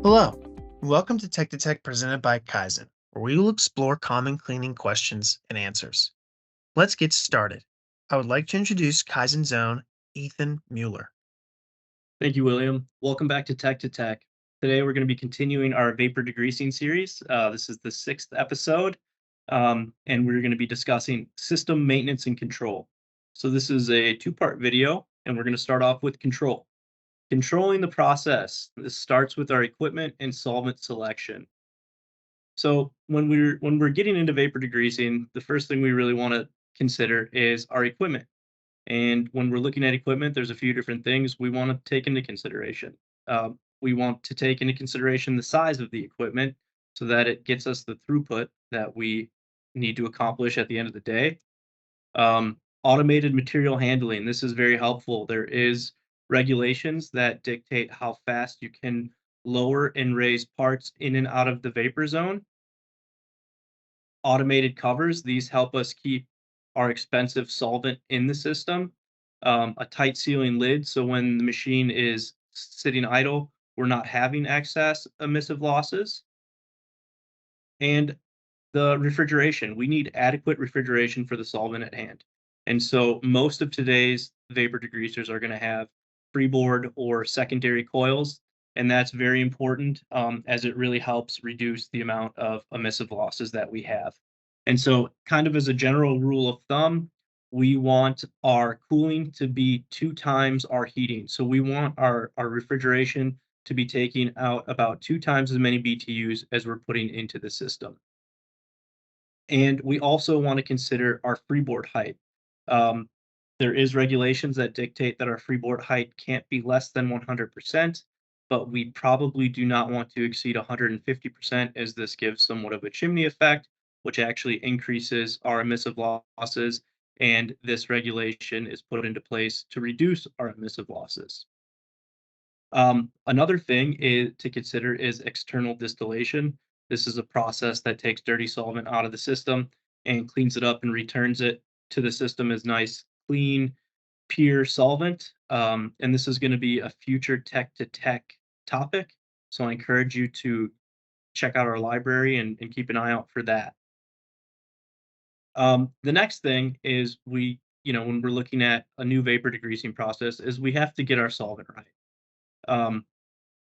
Hello, and welcome to Tech presented by KYZEN, where we will explore common cleaning questions and answers. Let's get started. I would like to introduce KYZEN's own Ethan Mueller. Thank you, William. Welcome back to Tech. Today, we're going to be continuing our vapor degreasing series. This is the sixth episode, and we're going to be discussing system maintenance and control. So, this is a two-part video, and we're going to start off with control. Controlling the process. This starts with our equipment and solvent selection. So, when we're getting into vapor degreasing, the first thing we really want to consider is our equipment. And when we're looking at equipment, there's a few different things we want to take into consideration. We want to take into consideration the size of the equipment so that it gets us the throughput that we need to accomplish at the end of the day. Automated material handling. This is very helpful. There is regulations that dictate how fast you can lower and raise parts in and out of the vapor zone. Automated covers, these help us keep our expensive solvent in the system. A tight sealing lid, so when the machine is sitting idle, we're not having excess emissive losses. And the refrigeration, we need adequate refrigeration for the solvent at hand. And so most of today's vapor degreasers are going to have freeboard or secondary coils, and that's very important as it really helps reduce the amount of emissive losses that we have. And so, kind of as a general rule of thumb, we want our cooling to be two times our heating. So we want our refrigeration to be taking out about two times as many BTUs as we're putting into the system. And we also want to consider our freeboard height. Um, there is regulations that dictate that our freeboard height can't be less than 100%, but we probably do not want to exceed 150% as this gives somewhat of a chimney effect, which actually increases our emissive losses. And this regulation is put into place to reduce our emissive losses. Another thing to consider is external distillation. This is a process that takes dirty solvent out of the system and cleans it up and returns it to the system as nice, clean, pure solvent. And this is going to be a future tech to tech topic. So I encourage you to check out our library and keep an eye out for that. The next thing is when we're looking at a new vapor degreasing process, is we have to get our solvent right. Um,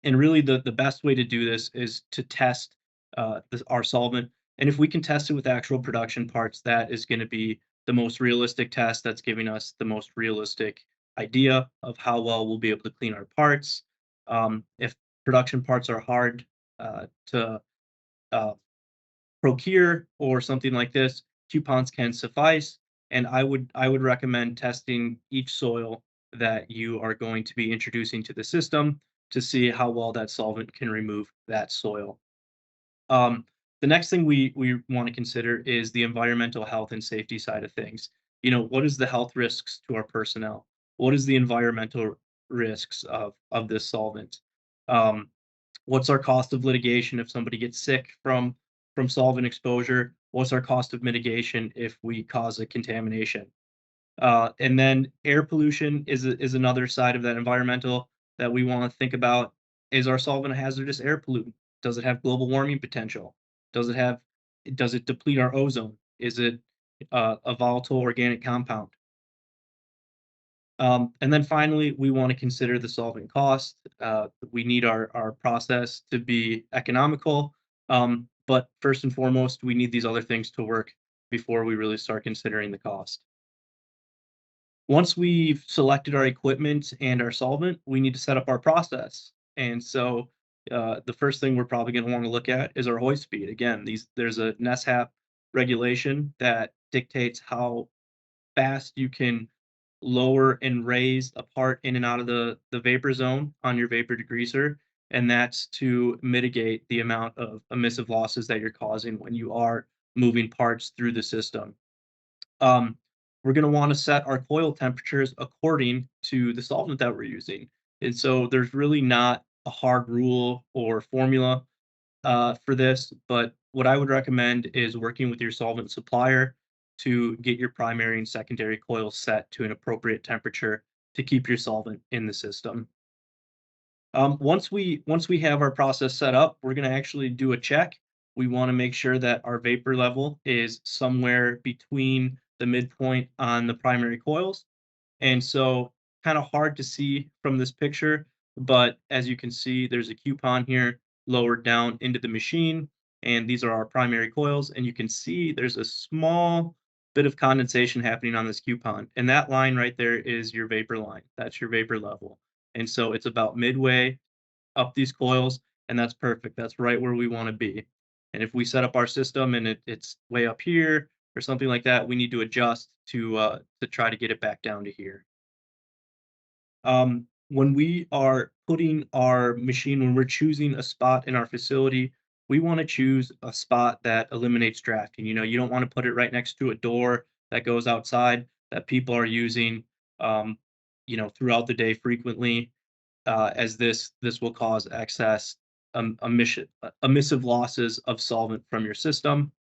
And really the best way to do this is to test our solvent. And if we can test it with actual production parts, that is going to be the most realistic test that's giving us the most realistic idea of how well we'll be able to clean our parts. If production parts are hard to uh, procure or something like this, coupons can suffice. And I would recommend testing each soil that you are going to be introducing to the system to see how well that solvent can remove that soil. Um, the next thing we want to consider is the environmental health and safety side of things. What is the health risks to our personnel? What is the environmental risks of this solvent? Um, what's our cost of litigation if somebody gets sick from solvent exposure? What's our cost of mitigation if we cause a contamination? And then air pollution is another side of that environmental that we want to think about. Is our solvent a hazardous air pollutant? Does it have global warming potential? Does it deplete our ozone? Is it a volatile organic compound? And then finally, we want to consider the solvent cost. We need our process to be economical. But first and foremost, we need these other things to work before we really start considering the cost. Once we've selected our equipment and our solvent, we need to set up our process. And so the first thing we're probably going to want to look at is our hoist speed. Again, there's a NESHAP regulation that dictates how fast you can lower and raise a part in and out of the vapor zone on your vapor degreaser. And that's to mitigate the amount of emissive losses that you're causing when you are moving parts through the system. Um, we're going to want to set our coil temperatures according to the solvent that we're using. And so there's really not a hard rule or formula for this, but what I would recommend is working with your solvent supplier to get your primary and secondary coils set to an appropriate temperature to keep your solvent in the system. Once we have our process set up, we're going to actually do a check. We want to make sure that our vapor level is somewhere between the midpoint on the primary coils. And so, kind of hard to see from this picture, but as you can see, there's a coupon here lowered down into the machine, and these are our primary coils. And you can see there's a small bit of condensation happening on this coupon, and that line right there is your vapor line. That's your vapor level. And so it's about midway up these coils, and that's perfect. That's right where we want to be. And if we set up our system and it's way up here or something like that, we need to adjust to try to get it back down to here. When we are putting our machine, when we're choosing a spot in our facility, we want to choose a spot that eliminates drafting. You don't want to put it right next to a door that goes outside that people are using, um, throughout the day frequently, as this will cause excess emissive losses of solvent from your system.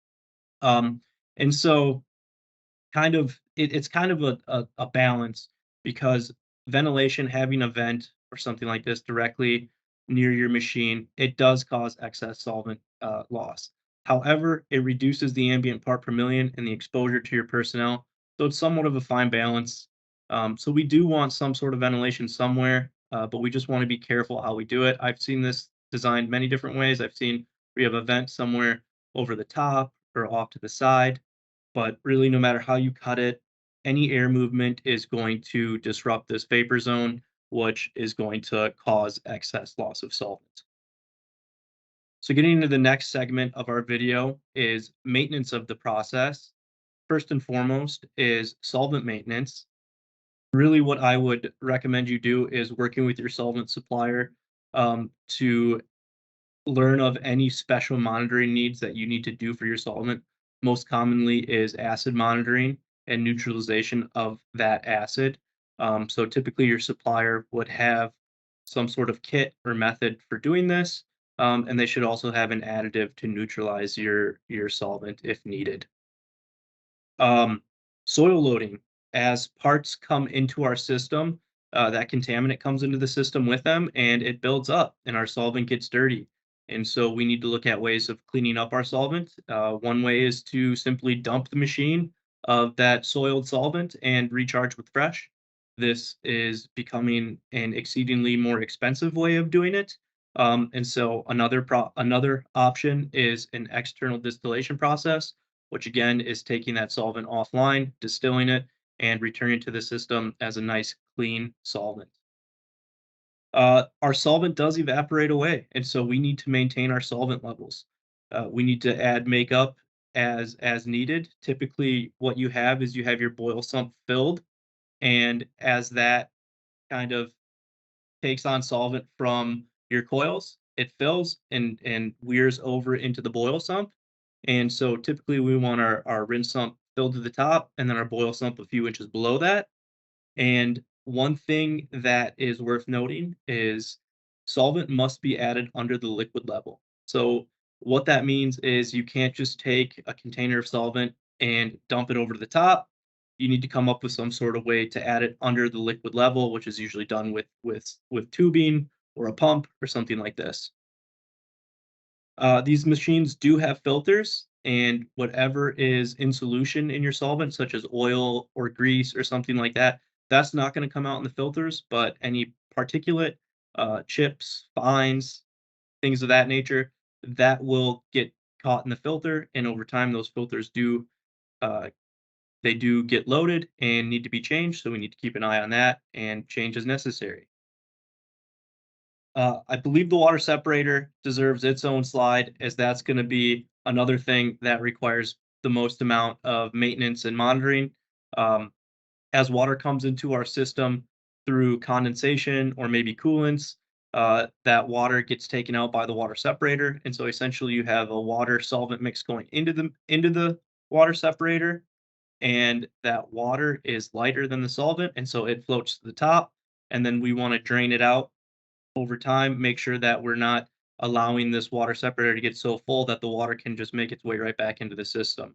Um, and so it's kind of a balance because ventilation, having a vent or something like this directly near your machine, it does cause excess solvent loss. However, it reduces the ambient part per million and the exposure to your personnel. So it's somewhat of a fine balance. So we do want some sort of ventilation somewhere, but we just want to be careful how we do it. I've seen this designed many different ways. I've seen we have a vent somewhere over the top or off to the side, but really, no matter how you cut it, any air movement is going to disrupt this vapor zone, which is going to cause excess loss of solvent. So getting into the next segment of our video is maintenance of the process. First and foremost is solvent maintenance. Really, what I would recommend you do is working with your solvent supplier to learn of any special monitoring needs that you need to do for your solvent. Most commonly is acid monitoring and neutralization of that acid. So typically your supplier would have some sort of kit or method for doing this. And they should also have an additive to neutralize your solvent if needed. Um, Soil loading. As parts come into our system, that contaminant comes into the system with them and it builds up and our solvent gets dirty. And so we need to look at ways of cleaning up our solvent. One way is to simply dump the machine of that soiled solvent and recharge with fresh. This is becoming an exceedingly more expensive way of doing it. And so another option is an external distillation process, which again is taking that solvent offline, distilling it, and returning to the system as a nice clean solvent. Our solvent does evaporate away, and so we need to maintain our solvent levels. We need to add makeup as needed. Typically, what you have is you have your boil sump filled, and as that kind of takes on solvent from your coils, it fills and wears over into the boil sump. And so typically we want our rinse sump filled to the top and then our boil sump a few inches below that. And one thing that is worth noting is solvent must be added under the liquid level. So what that means is you can't just take a container of solvent and dump it over to the top. You need to come up with some sort of way to add it under the liquid level, which is usually done with tubing or a pump or something like this. These machines do have filters, and whatever is in solution in your solvent, such as oil or grease or something like that, that's not going to come out in the filters. But any particulate, chips, fines, things of that nature, that will get caught in the filter. And over time, those filters uh, do get loaded and need to be changed. So we need to keep an eye on that and change as necessary. I believe the water separator deserves its own slide, as that's going to be another thing that requires the most amount of maintenance and monitoring. Um, as water comes into our system through condensation or maybe coolants, that water gets taken out by the water separator, and so essentially you have a water solvent mix going into the water separator, and that water is lighter than the solvent, and so it floats to the top, and then we want to drain it out over time, make sure that we're not allowing this water separator to get so full that the water can just make its way right back into the system.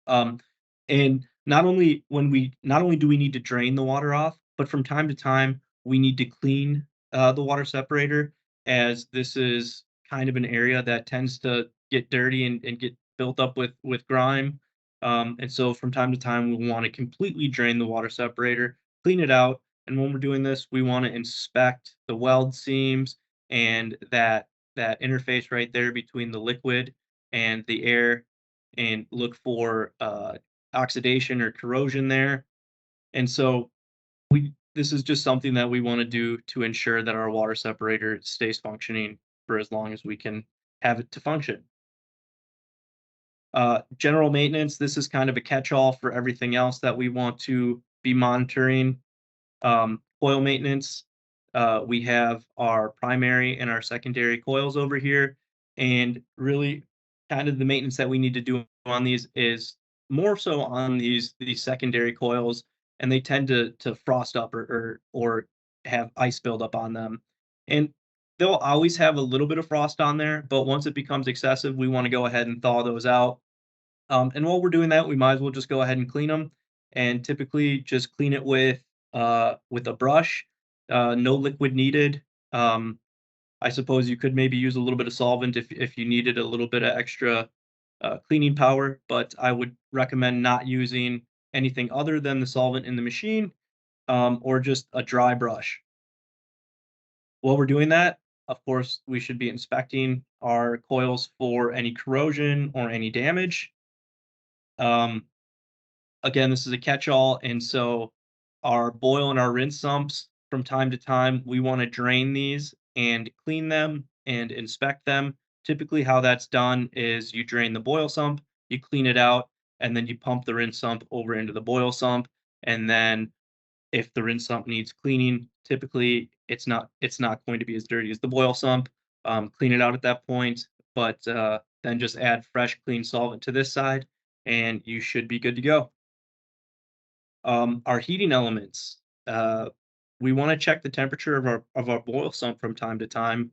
Um, and not only do we need to drain the water off, but from time to time we need to clean the water separator, as this is kind of an area that tends to get dirty and get built up with grime. And so from time to time, we want to completely drain the water separator, clean it out. And when we're doing this, we want to inspect the weld seams and that interface right there between the liquid and the air, and look for oxidation or corrosion there. And so this is just something that we want to do to ensure that our water separator stays functioning for as long as we can have it to function. General maintenance, this is kind of a catch-all for everything else that we want to be monitoring. Coil maintenance, we have our primary and our secondary coils over here, and really kind of the maintenance that we need to do on these is more so on these secondary coils, and they tend to frost up or have ice build up on them. And they'll always have a little bit of frost on there, but once it becomes excessive, we want to go ahead and thaw those out. And while we're doing that, we might as well just go ahead and clean them, and typically just clean it with a brush, no liquid needed. Um, I suppose you could maybe use a little bit of solvent if you needed a little bit of extra cleaning power, but I would recommend not using anything other than the solvent in the machine, or just a dry brush. While we're doing that, of course, we should be inspecting our coils for any corrosion or any damage. Um, Again, this is a catch-all, and so our boil and our rinse sumps, from time to time, we wanna drain these and clean them and inspect them. Typically, how that's done is you drain the boil sump, you clean it out, and then you pump the rinse sump over into the boil sump, and then if the rinse sump needs cleaning, typically, it's not going to be as dirty as the boil sump. Clean it out at that point, but, then just add fresh, clean solvent to this side, and you should be good to go. Our heating elements. We want to check the temperature of our boil sump from time to time,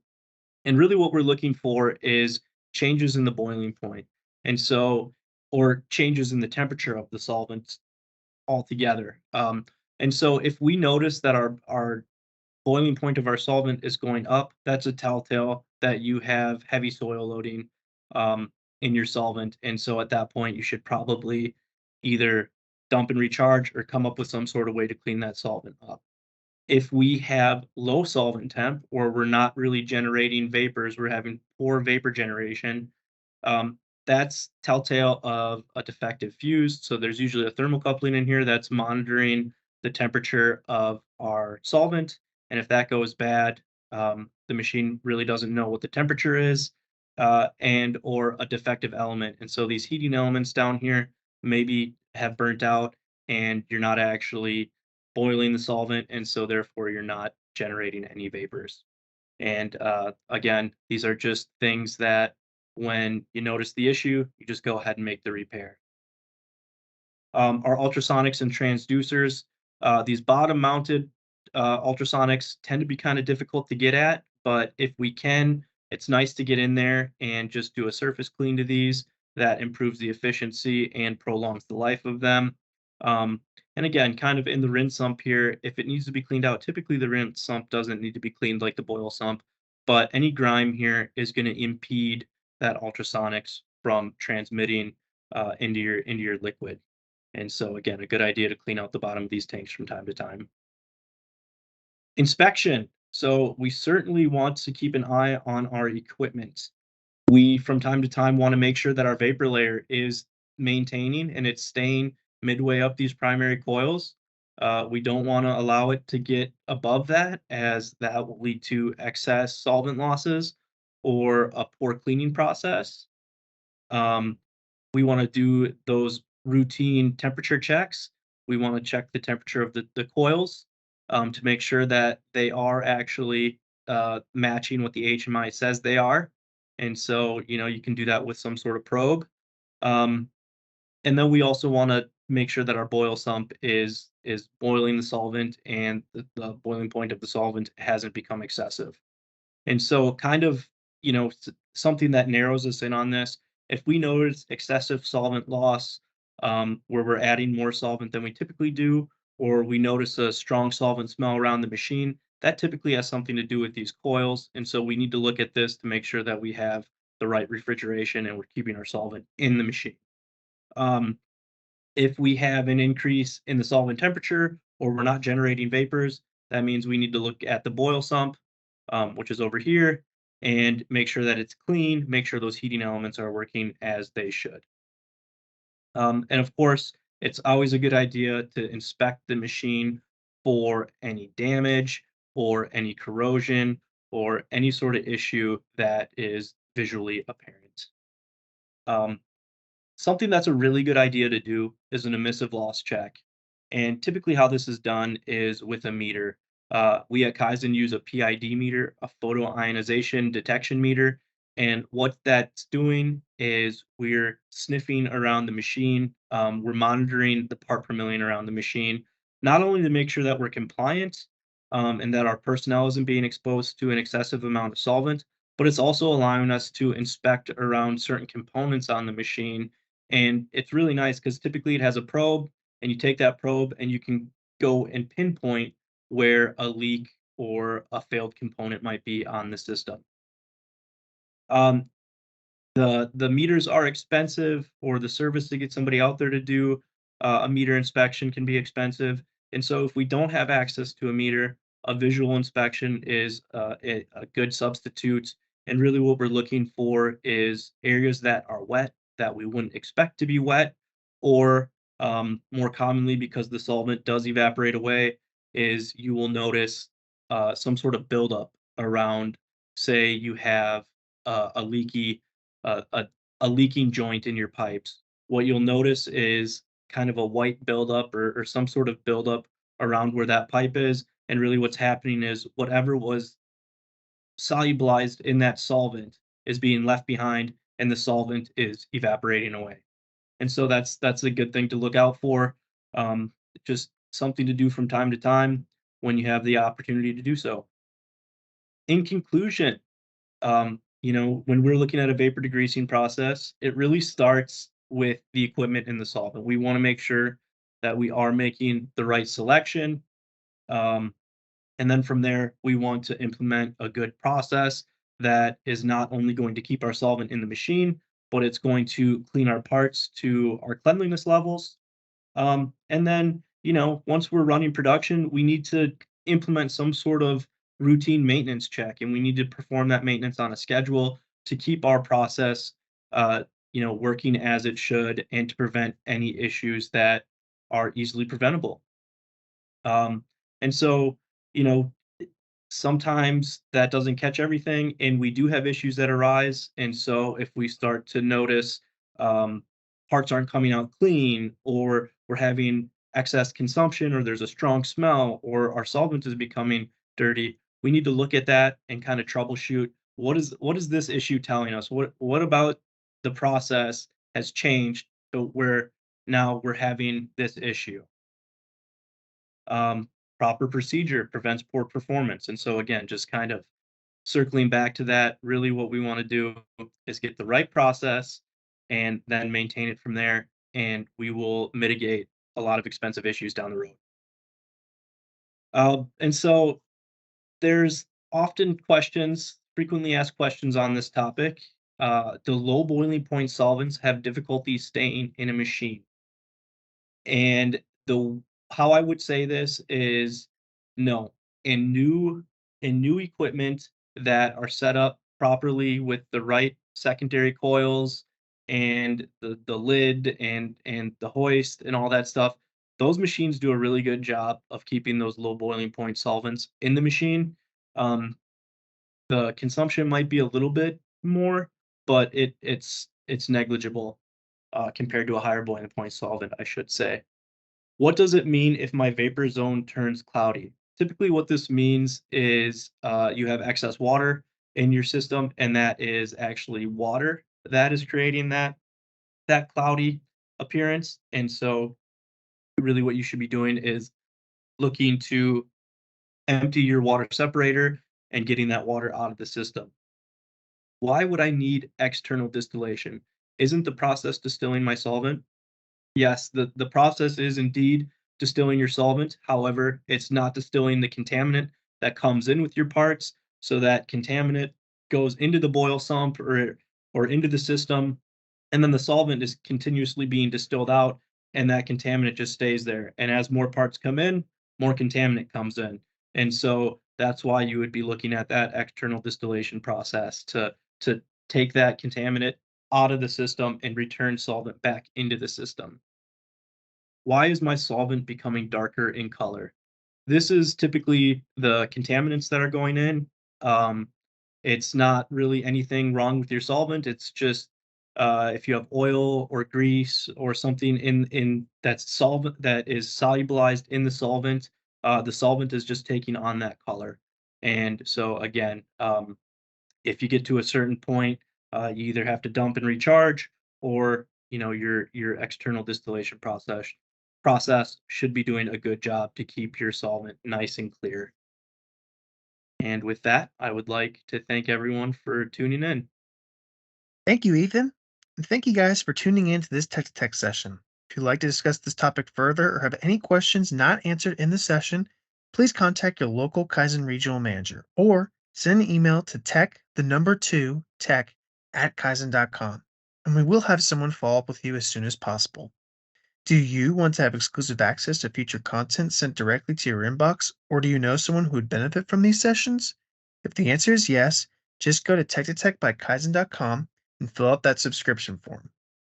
and really what we're looking for is changes in the boiling point, and so or changes in the temperature of the solvent altogether. And so if we notice that our boiling point of our solvent is going up, that's a telltale that you have heavy soil loading in your solvent. And so at that point, you should probably either dump and recharge or come up with some sort of way to clean that solvent up. If we have low solvent temp or we're not really generating vapors, we're having poor vapor generation, that's telltale of a defective fuse. So there's usually a thermocoupling in here that's monitoring the temperature of our solvent. And if that goes bad, the machine really doesn't know what the temperature is, and or a defective element. And so these heating elements down here maybe have burnt out, and you're not actually boiling the solvent, and so therefore you're not generating any vapors. And again, these are just things that when you notice the issue, you just go ahead and make the repair. Our ultrasonics and transducers, these bottom mounted ultrasonics tend to be kind of difficult to get at, but if we can, it's nice to get in there and just do a surface clean to these. That improves the efficiency and prolongs the life of them. Um, and again, kind of in the rinse sump here, if it needs to be cleaned out, typically the rinse sump doesn't need to be cleaned like the boil sump, but any grime here is going to impede that ultrasonics from transmitting into your liquid. And so again, a good idea to clean out the bottom of these tanks from time to time. Inspection. So we certainly want to keep an eye on our equipment. We from time to time want to make sure that our vapor layer is maintaining and it's staying midway up these primary coils. We don't want to allow it to get above that, as that will lead to excess solvent losses or a poor cleaning process. Um, we want to do those routine temperature checks. We want to check the temperature of the coils, to make sure that they are actually matching what the HMI says they are. And so, you can do that with some sort of probe. Um, and then we also want to make sure that our boil sump is boiling the solvent, and the boiling point of the solvent hasn't become excessive. And so kind of, something that narrows us in on this, if we notice excessive solvent loss, where we're adding more solvent than we typically do, or we notice a strong solvent smell around the machine, that typically has something to do with these coils. And so we need to look at this to make sure that we have the right refrigeration and we're keeping our solvent in the machine. Um, if we have an increase in the solvent temperature or we're not generating vapors, that means we need to look at the boil sump, which is over here, and make sure that it's clean, make sure those heating elements are working as they should. And of course, it's always a good idea to inspect the machine for any damage or any corrosion or any sort of issue that is visually apparent. Um, Something that's a really good idea to do is an emissive loss check. And typically, how this is done is with a meter. We at Kaizen use a PID meter, a photoionization detection meter. And what that's doing is we're sniffing around the machine. We're monitoring the part per million around the machine, not only to make sure that we're compliant and that our personnel isn't being exposed to an excessive amount of solvent, but it's also allowing us to inspect around certain components on the machine. And it's really nice because typically it has a probe, and you take that probe and you can go and pinpoint where a leak or a failed component might be on the system. Um, the meters are expensive, or the service to get somebody out there to do a meter inspection can be expensive. And so if we don't have access to a meter, a visual inspection is a good substitute. And really what we're looking for is areas that are wet that we wouldn't expect to be wet, or more commonly, because the solvent does evaporate away, is you will notice some sort of buildup around, say you have a leaky a a leaking joint in your pipes. What you'll notice is kind of a white buildup, or some sort of buildup around where that pipe is. And really what's happening is whatever was solubilized in that solvent is being left behind, and the solvent is evaporating away. And so that's a good thing to look out for. Um, just something to do from time to time when you have the opportunity to do so. In conclusion, when we're looking at a vapor degreasing process, it really starts with the equipment and the solvent. We want to make sure that we are making the right selection. Um, and then from there, we want to implement a good process that is not only going to keep our solvent in the machine, but it's going to clean our parts to our cleanliness levels. And then, once we're running production, we need to implement some sort of routine maintenance check, and we need to perform that maintenance on a schedule to keep our process, working as it should, and to prevent any issues that are easily preventable. Um, and so, you know, sometimes that doesn't catch everything, and we do have issues that arise. And so if we start to notice um, parts aren't coming out clean, or we're having excess consumption, or there's a strong smell, or our solvent is becoming dirty, we need to look at that and kind of troubleshoot. What is this issue telling us? What about the process has changed to where now we're having this issue? um, Proper procedure prevents poor performance. And so, again, just kind of circling back to that, really what we want to do is get the right process and then maintain it from there. And we will mitigate a lot of expensive issues down the road. And so, there's often questions, frequently asked questions on this topic. Do low boiling point solvents have difficulty staying in a machine? And the how I would say this is no. In new equipment that are set up properly with the right secondary coils and the lid and the hoist and all that stuff, those machines do a really good job of keeping those low boiling point solvents in the machine. Um, the consumption might be a little bit more, but it's negligible compared to a higher boiling point solvent, I should say. What does it mean if my vapor zone turns cloudy? Typically, what this means is you have excess water in your system, and that is actually water that is creating that cloudy appearance. And so, really, what you should be doing is looking to empty your water separator and getting that water out of the system. Why would I need external distillation? Isn't the process distilling my solvent? Yes, the process is indeed distilling your solvent. However, it's not distilling the contaminant that comes in with your parts, so that contaminant goes into the boil sump or into the system, and then the solvent is continuously being distilled out, and that contaminant just stays there. And as more parts come in, more contaminant comes in. And so that's why you would be looking at that external distillation process to take that contaminant out of the system and return solvent back into the system. Why is my solvent becoming darker in color? This is typically the contaminants that are going in. Um, it's not really anything wrong with your solvent. It's just if you have oil or grease or something in that's solvent that is solubilized in the solvent is just taking on that color. And so again, if you get to a certain point, you either have to dump and recharge, or your external distillation process should be doing a good job to keep your solvent nice and clear. And with that, I would like to thank everyone for tuning in. Thank you, Ethan. And thank you guys for tuning in to this Tech to Tech session. If you'd like to discuss this topic further or have any questions not answered in the session, please contact your local Kaizen regional manager or send an email to tech@kaizen.com, and we will have someone follow up with you as soon as possible. Do you want to have exclusive access to future content sent directly to your inbox, or do you know someone who would benefit from these sessions? If the answer is yes, just go to tech2tech.kaizen.com and fill out that subscription form.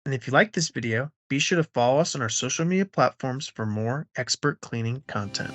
And if you like this video, be sure to follow us on our social media platforms for more expert cleaning content.